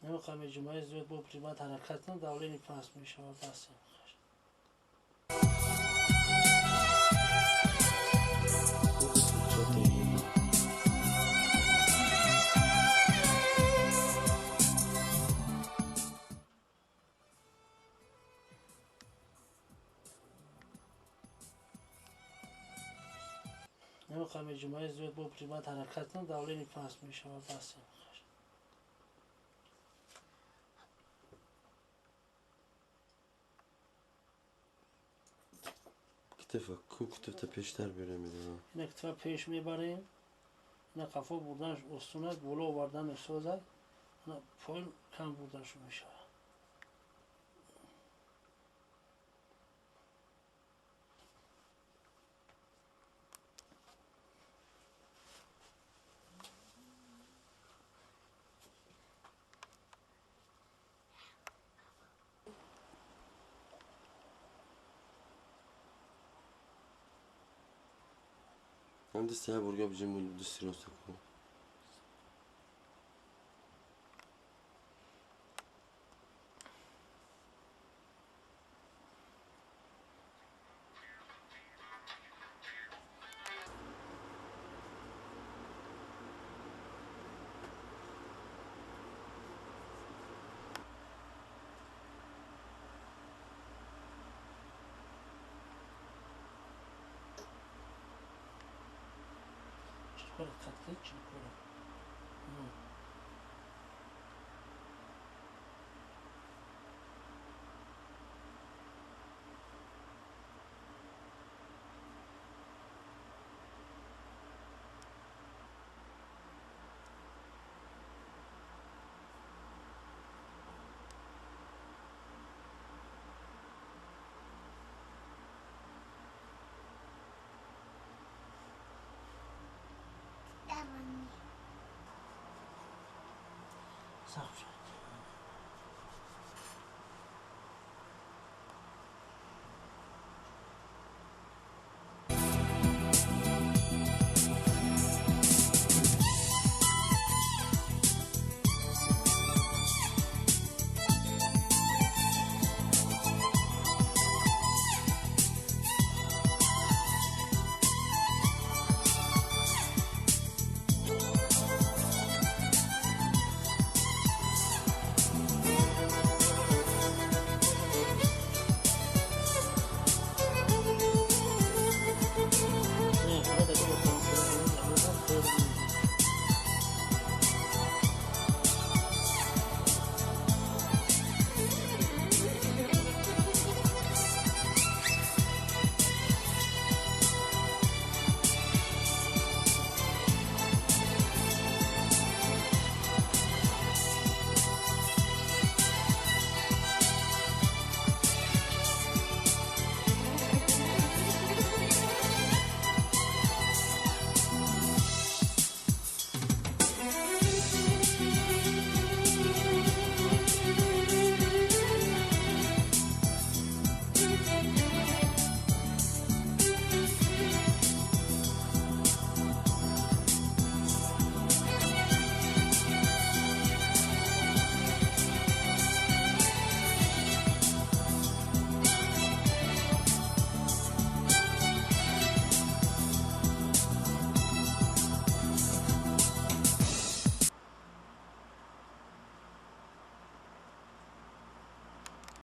نمیخوام جمعه زود با پریمات حرکت کنم دولینی پاس میشه و بس نمیخوام جمعه زود با پریمات حرکت کنم دولینی پاس میشه و بس کتفا کو کتفتا پیشتر بره میدونم این کتفا پیش میبریم این قفا بردنش استونه بولا آوردن سوزه این پایین کم بردنش میشه هم دسته ها برگا بجیم دستی راست کن چطور کتکه چی کنم صاف شد